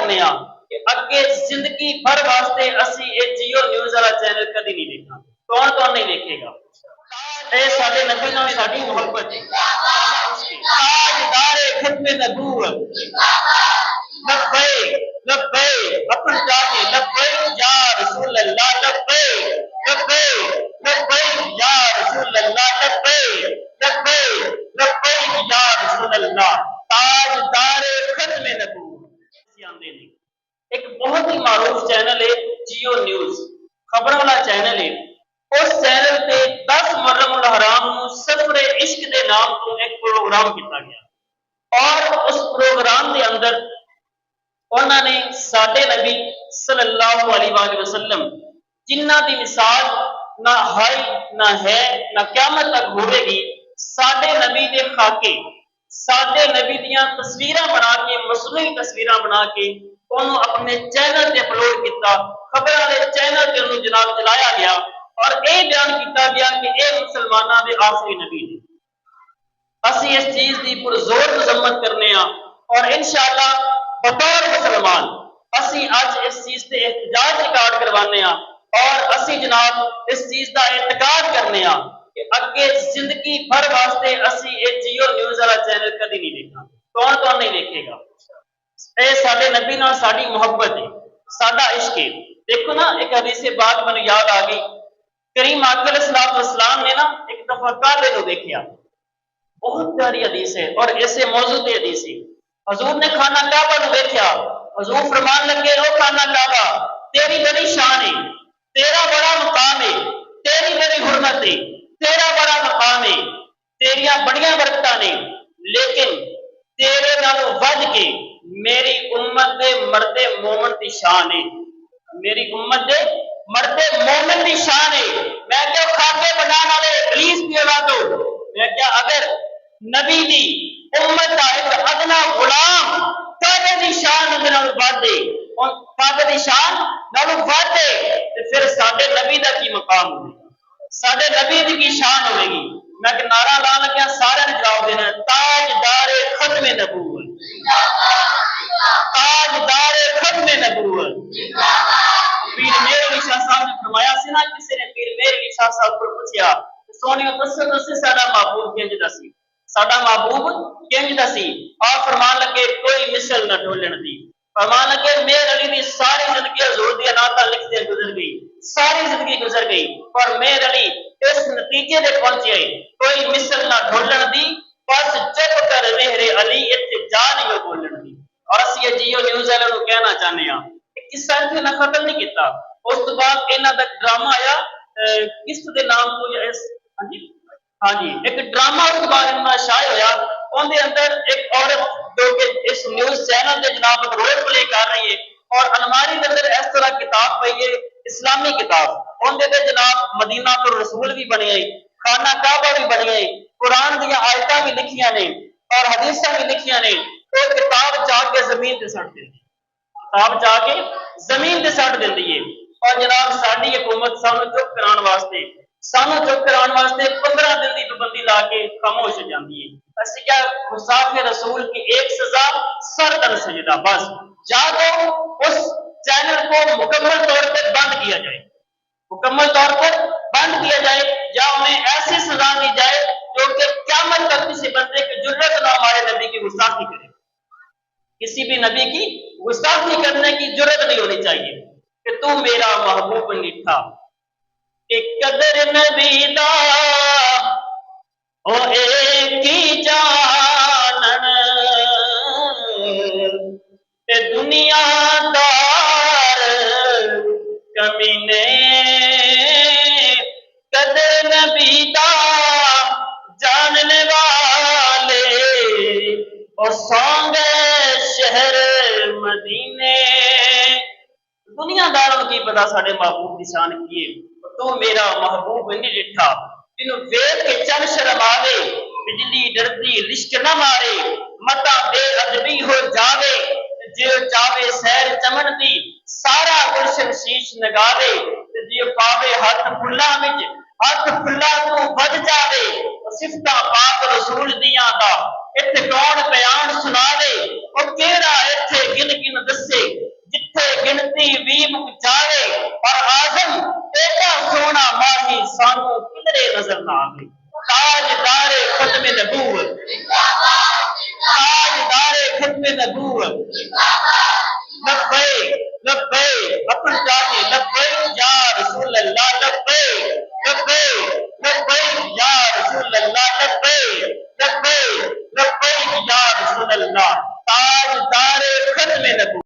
کرنے کہ اگے زندگی بھر واسطے اسی یہ جیو نیوز والا چینل کدی نہیں دیکھنا. کون نہیں دیکھے گا؟ اے سارے نبی نال ساری محبت ہے. تاجدار ختم نبوت لبیک لبیک اپن جانے لبیک یا رسول اللہ لبیک لبیک لبیک یا رسول اللہ لبیک لبیک لبیک یا رسول اللہ تاجدار ختم نبوت. ایک بہت ہی معروف چینل ہے جیو نیوز خبر والا چینل ہے. اس چینل پہ 10 محرم الحرام سفر عشق دے نام تو ایک پروگرام کیتا گیا اور اس پروگرام دے اندر انہوں نے ساڈے نبی صلی اللہ علیہ وآلہ وسلم جنہ دی مثال نہ ہے نہ ہے نہ قیامت تک ہوئے گی ساڈے نبی دے خاکے ساڈے نبی دیاں تصویراں بنا کے مصنوعی تصویراں بنا کے انہوں اپنے چینل تے اپلوڈ کیتا. خبر والے چینل تے انہوں جناب چلایا گیا اور اے بیان کیتا گیا کہ اے مسلماناں دے آخری نبی نے. اسی اس چیز دی پرزور مذمت کرنے ہاں اور انشاءاللہ بطور مسلمان اسی اج اس چیز تے احتجاج ریکارڈ کروانے ہاں اور اسی جناب اس چیز دا اعتقاد کرنے ہاں کہ اگے زندگی بھر واسطے اسی یہ جیو نیوز والا چینل کدی نہیں دیکھنا. کون نہیں دیکھے گا؟ اے سارے نبی نال ساری محبت ہے ساڈا عشق ہے. دیکھو نا ایک حدیث بات مجھے یاد آ گئی. کریم آقا علیہ الصلوۃ والسلام نے نا ایک دفعہ کعبے کو دیکھا. بہت پیاری حدیث ہے اور ایسے موضوع پہ حدیث ہے. حضور نے خانہ کعبہ کو دیکھا. حضور فرمان لگے او خانہ کعبہ تیری بڑی شان ہے تیرا بڑا مقام ہے تیری بڑی حرمت ہے تیرا بڑا مقام ہے تیریاں بڑیاں برکتاں نے لیکن تیرے نالوں ود کے میری امت دے مرد مومن دی شان ہے. میری امت دے مرد مومن دی شان ہے. میں کیا خاکے بنانے والے ابلیس کی اولادو میں کیا اگر نبی دی امت دا ایک ادنا غلام کعبے دی شان دے نال ودے اور کعبے دی شان نال ودے تے پھر ساڈے نبی دا کی مقام ہوے گا ساڈے نبی دی کی شان ہوے گی. میں کہ نعرہ لا لگیا سارے نے جواب دینا تاجدار ختم نبوت تاجدار ختم نبوت. پیر میر علی شاہ صاحب نے فرمایا سی نا کسی نے پیر میر علی شاہ صاحب کو پوچھا سونی دسو ساڈا محبوب کنج دا سی ساڈا محبوب کنج دا سی اور فرمان لگے کوئی مثل نہ ڈھولن دی. فرمان لگے میر علی دی ساری زندگی حضور دی اناتا لکھتے گزر گئی ساری زندگی گزر گئی اور میر علی اس نتیجے دے پہنچے کوئی مثل نہ ڈھولن دی بس چپ کر رہے علی اتنے جا نہیں بولن دی. اور اسی یہ جیو نیوز والے کو کہنا چاہنے ہاں قصہ اتنے نہ ختم نہیں کیتا. اس تو بعد انہاں دا ڈرامہ آیا کس دے نام تو ہاں جی ایک ڈرامہ اس کے بعد انہاں شائع ہویا ان دے اندر ایک عورت جو کہ اس نیوز چینل دے جناب رول پلے کر رہی ہے اور الماری کے اندر اس طرح کتاب پئی ہے اسلامی کتاب ان دے جناب مدینہ پر رسول بھی بنے خانہ کعبہ بھی بنے قرآن دیا آیتاں بھی لکھیاں نے اور حدیثاں بھی لکھیاں نے. تو کتاب چاہ کے زمین تے سٹ دیندی کتاب چاہ کے زمین تے سٹ دیندی ہے اور جناب ساری حکومت سانو چپ کران واسطے 15 دن کی پابندی لا کے خاموش ہو جاتی ہے. اسی کیا مسافر رسول کی ایک سزا سر تن سجدہ بس یا تو اس چینل کو مکمل طور پر بند کیا جائے مکمل طور پر بند کیا جائے یا انہیں ایسی سزا دی جائے جو کہ قیامت تک کسی بندے کی جرت نہ ہمارے نبی کی گستاخی کرے. کسی بھی نبی کی گستاخی کرنے کی جرت نہیں ہونی چاہیے کہ تو میرا محبوب نٹھا کہ قدر نبی دا او ایک ہی جانن اے دنیا دار کمینے قدر نبی دا جاننے والے اور سونگے شہر مدینے. دنیا داروں کی پتا ساڈے محبوب کی شان کی تو میرا محبوب نہیں ڈٹھا تینوں ویکھ کے چن شرم آوے بجلی ڈردی لشک نہ مارے متا بے ادبی ہو جاوے جیو چاوے سیر چمن دی سارا گلشن شیش نگاوے جیو پاوے ہاتھ پھلا وچ ہاتھ پھلا تو بج جاوے صفتاں پاک رسول دیاں دا اتنے کون بیان سناوے او کیڑا اتنے گن گن دسے مک جاوے پر آزم ایڈا سونا ماہی سانو کدرے نظر نہ آوے تاجدار ختم نبوت تاجدار ختم نبوت